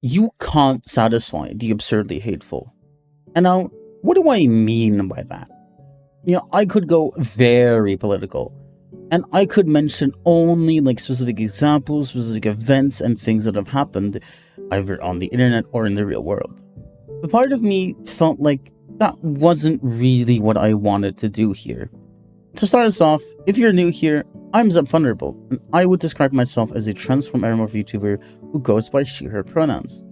you can't satisfy the absurdly hateful. And now, what do I mean by that? I could go very political, and I could mention only like specific examples, specific events, and things that have happened either on the internet or in the real world. But part of me felt like that wasn't really what I wanted to do here. To start us off, if you're new here, I'm Zeb Thunderbolt, and I would describe myself as a transform Aeromorph YouTuber who goes by she/her pronouns.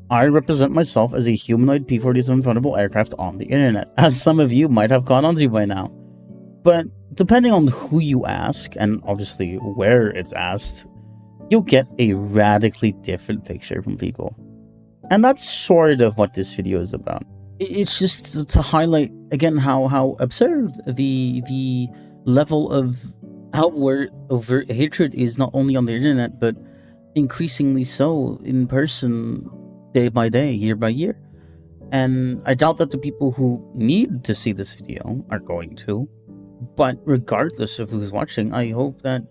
I represent myself as a humanoid P-47 Thunderbolt aircraft on the internet, as some of you might have caught on to by now. But depending on who you ask, and obviously where it's asked, you'll get a radically different picture from people. And that's sort of what this video is about. It's just to highlight, again, how absurd the level of overt hatred is, not only on the internet, but increasingly so in person, day by day, year by year. And I doubt that the people who need to see this video are going to. But regardless of who's watching, I hope that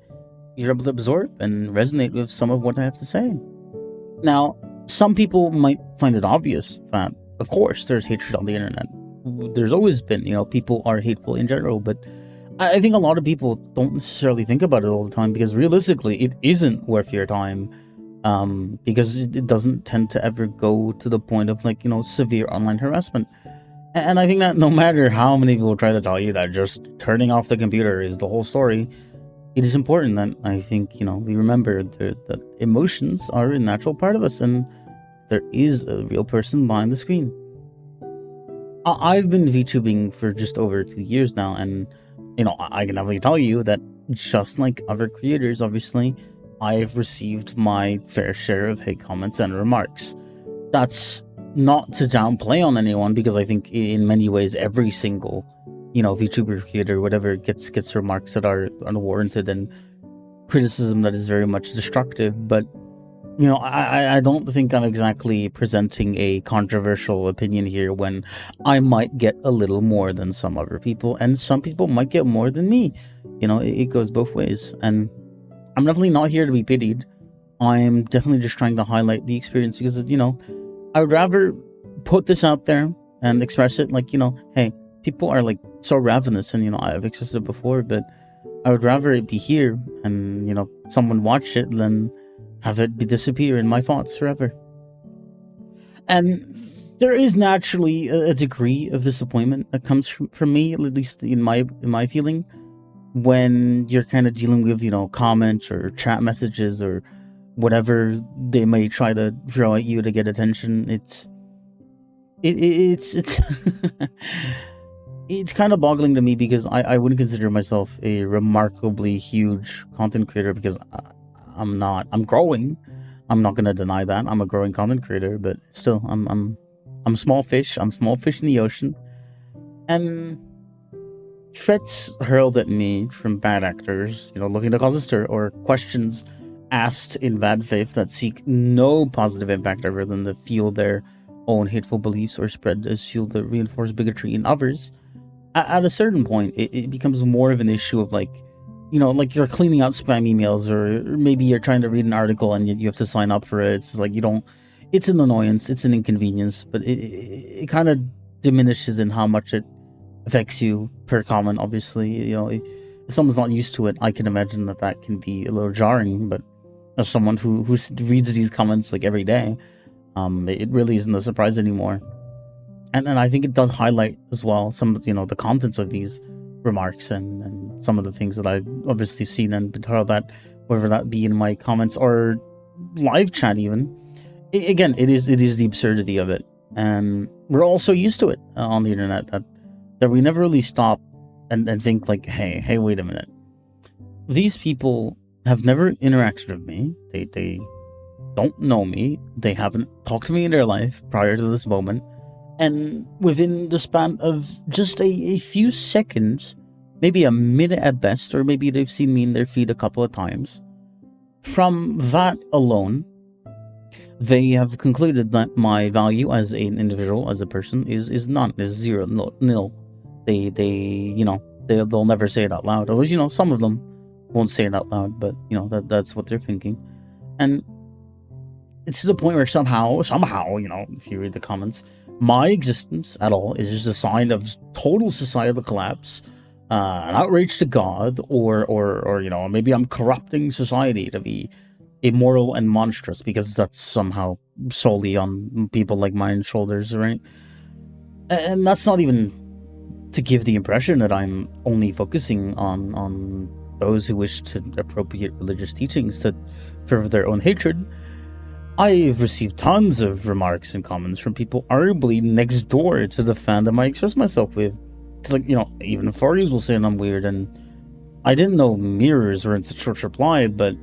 you're able to absorb and resonate with some of what I have to say. Now, some people might find it obvious that, of course, there's hatred on the internet. There's always been, people are hateful in general, but I think a lot of people don't necessarily think about it all the time, because realistically, it isn't worth your time, because it doesn't tend to ever go to the point of, severe online harassment. And I think that no matter how many people try to tell you that just turning off the computer is the whole story, it is important that I think, we remember that emotions are a natural part of us, and there is a real person behind the screen. I've been VTubing for just over 2 years now, and, I can definitely tell you that just like other creators, obviously, I've received my fair share of hate comments and remarks. That's not to downplay on anyone, because I think in many ways every single VTuber creator, whatever, gets remarks that are unwarranted and criticism that is very much destructive. But I don't think I'm exactly presenting a controversial opinion here, when I might get a little more than some other people, and some people might get more than me. It goes both ways, and I'm definitely not here to be pitied. I'm definitely just trying to highlight the experience, because I would rather put this out there and express it like, hey, people are so ravenous, and I've existed before, but I would rather it be here and someone watch it than have it disappear in my thoughts forever. And there is naturally a degree of disappointment that comes from me, at least in my feeling, when you're kind of dealing with comments or chat messages or whatever they may try to throw at you to get attention. It's it's kind of boggling to me, because I wouldn't consider myself a remarkably huge content creator, because I'm not. I'm growing. I'm not gonna deny that. I'm a growing content creator, but still, I'm small fish. I'm small fish in the ocean. And threats hurled at me from bad actors, looking to cause a stir, or questions asked in bad faith that seek no positive impact other than to fuel their own hateful beliefs or spread as fuel that reinforce bigotry in others. At a certain point, it becomes more of an issue of you're cleaning out spam emails, or maybe you're trying to read an article and you have to sign up for it. It's it's an annoyance, it's an inconvenience, but it kind of diminishes in how much it affects you per comment. Obviously, if someone's not used to it, I can imagine that can be a little jarring, but as someone who reads these comments every day, it really isn't a surprise anymore. And I think it does highlight as well some of the contents of these remarks and some of the things that I've obviously seen and been told, that whether that be in my comments or live chat even. Again, it is the absurdity of it, and we're all so used to it on the internet that we never really stop and think hey, wait a minute. These people have never interacted with me. They don't know me. They haven't talked to me in their life prior to this moment. And within the span of just a few seconds, maybe a minute at best, or maybe they've seen me in their feed a couple of times, from that alone, they have concluded that my value as an individual, as a person, is none, is zero, nil. They'll never say it out loud. Or some of them won't say it out loud, but that's what they're thinking. And it's to the point where somehow, if you read the comments, my existence at all is just a sign of total societal collapse, an outrage to God, or maybe I'm corrupting society to be immoral and monstrous because that's somehow solely on people like mine's shoulders, right? And that's not even to give the impression that I'm only focusing on those who wish to appropriate religious teachings to further their own hatred. I've received tons of remarks and comments from people arguably next door to the fandom I express myself with. It's like, even furries will say I'm weird, and I didn't know mirrors were in such short supply, but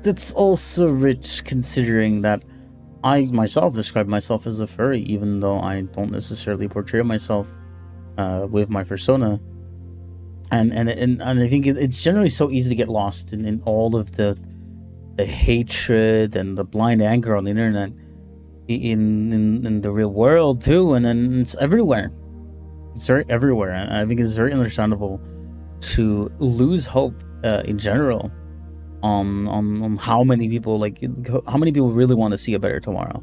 that's also rich considering that I myself describe myself as a furry, even though I don't necessarily portray myself with my persona. And I think it's generally so easy to get lost in all of the hatred and the blind anger on the internet in the real world too, and then it's everywhere. It's very everywhere, and I think it's very understandable to lose hope in general on how many people really want to see a better tomorrow.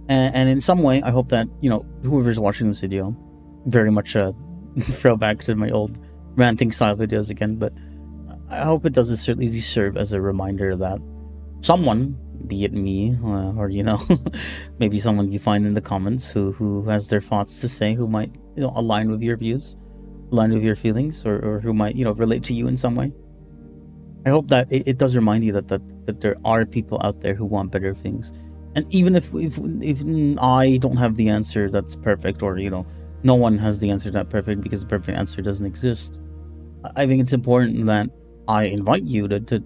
And in some way, I hope that whoever's watching this video, very much throw back to my old ranting style videos again, but I hope it doesn't certainly serve as a reminder that someone, be it me or maybe someone you find in the comments who has their thoughts to say, who might align with your views, align with your feelings, or who might relate to you in some way. I hope that it does remind you that there are people out there who want better things, and even if I don't have the answer that's perfect, or no one has the answer that's perfect because the perfect answer doesn't exist, I think it's important that I invite you to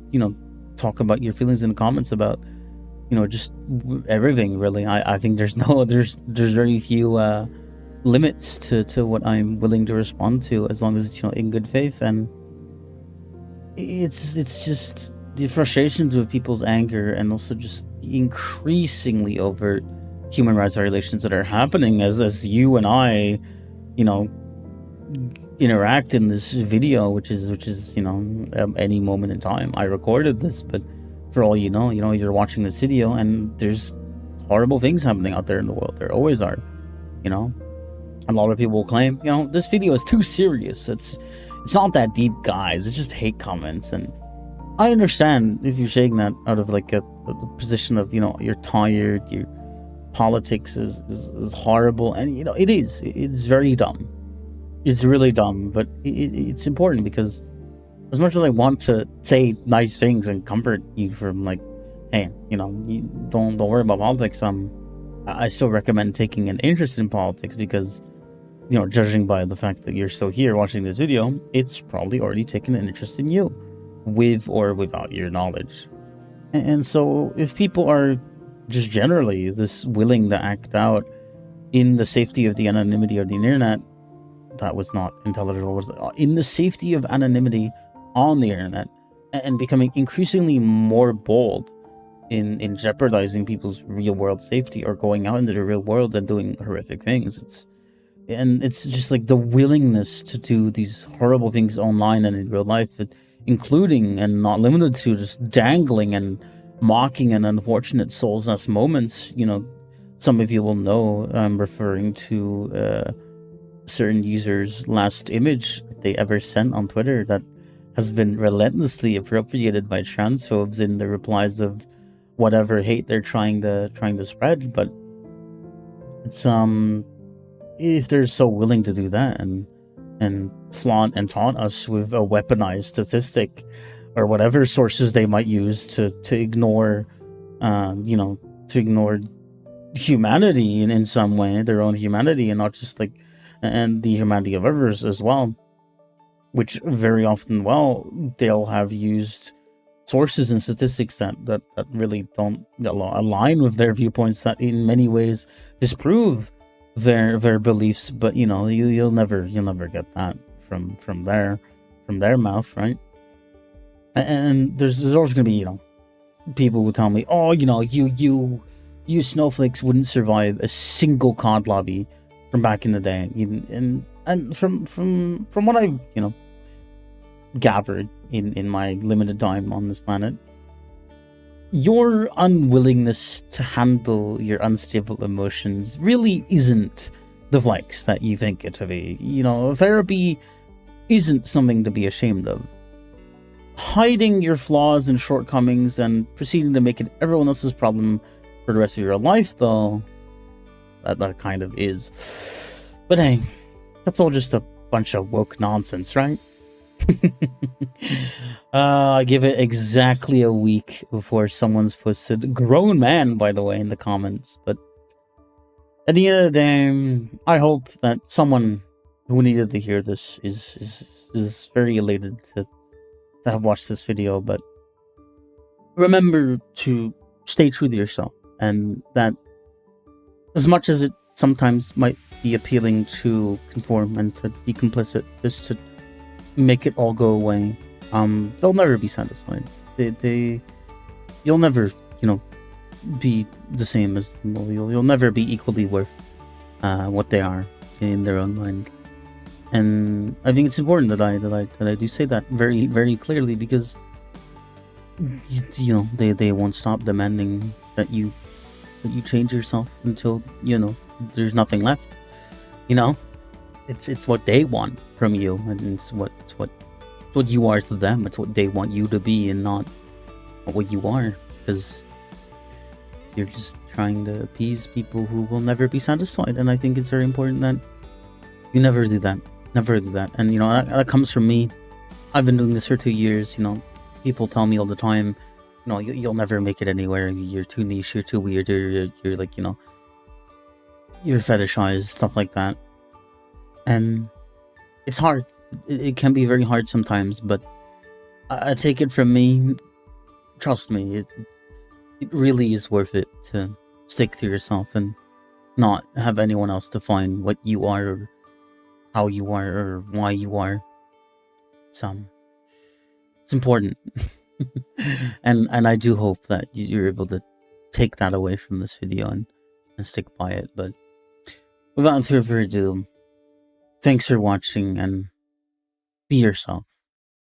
talk about your feelings in the comments about just everything, really. I think there's very few limits to what I'm willing to respond to, as long as it's in good faith. And it's just the frustrations with people's anger, and also just the increasingly overt human rights violations that are happening as you and I interact in this video, which is any moment in time. I recorded this, but for all you're watching this video and there's horrible things happening out there in the world. There always are. A lot of people will claim this video is too serious. It's not that deep, guys. It's just hate comments. And I understand if you're saying that out of like a position of you're tired, your politics is horrible, and it's very dumb. It's really dumb, but it's important, because as much as I want to say nice things and comfort you from hey, you don't worry about politics, I still recommend taking an interest in politics, because judging by the fact that you're still here watching this video, it's probably already taken an interest in you, with or without your knowledge. And so if people are just generally this willing to act out in the safety of the anonymity of the internet, that was not intelligible, was in the safety of anonymity on the internet, and becoming increasingly more bold in jeopardizing people's real world safety, or going out into the real world and doing horrific things. It's just like the willingness to do these horrible things online and in real life, including and not limited to just dangling and mocking and unfortunate souls-less moments. Some of you will know I'm referring to certain users' last image they ever sent on Twitter that has been relentlessly appropriated by transphobes in the replies of whatever hate they're trying to spread. But it's if they're so willing to do that and flaunt and taunt us with a weaponized statistic, or whatever sources they might use to ignore humanity in some way, their own humanity, and not just and the humanity of others as well, which very often, they'll have used sources and statistics that really don't align with their viewpoints, that in many ways disprove their beliefs. But you'll never get that from their mouth, right? And there's always gonna be people who tell me, oh, you snowflakes wouldn't survive a single COD lobby from back in the day. And from what I've gathered in my limited time on this planet, your unwillingness to handle your unstable emotions really isn't the flex that you think it to be. You know, therapy isn't something to be ashamed of. Hiding your flaws and shortcomings and proceeding to make it everyone else's problem for the rest of your life, though, that kind of is. But hey, that's all just a bunch of woke nonsense, right? I give it exactly a week before someone's posted grown man, by the way, in the comments. But at the end of the day, I hope that someone who needed to hear this is very elated to have watched this video. But remember to stay true to yourself, and that as much as it sometimes might be appealing to conform and to be complicit, just to make it all go away, they'll never be satisfied. You'll never, be the same as them. You'll never be equally worth what they are in their own mind. And I think it's important that I do say that very, very clearly, because they won't stop demanding that you change yourself until there's nothing left. It's what they want from you, and it's what you are to them. It's what they want you to be, and not what you are, because you're just trying to appease people who will never be satisfied. And I think it's very important that you never do that. Never do that. And that comes from me. I've been doing this for 2 years. People tell me all the time, you'll never make it anywhere. You're too niche. You're too weird. You're like, you're fetishized, stuff like that. And it's hard. It can be very hard sometimes, but I take it from me. Trust me, it really is worth it to stick to yourself and not have anyone else define what you are, or how you are, or why you are. It's important. and I do hope that you're able to take that away from this video and stick by it. But without further ado, thanks for watching, and be yourself.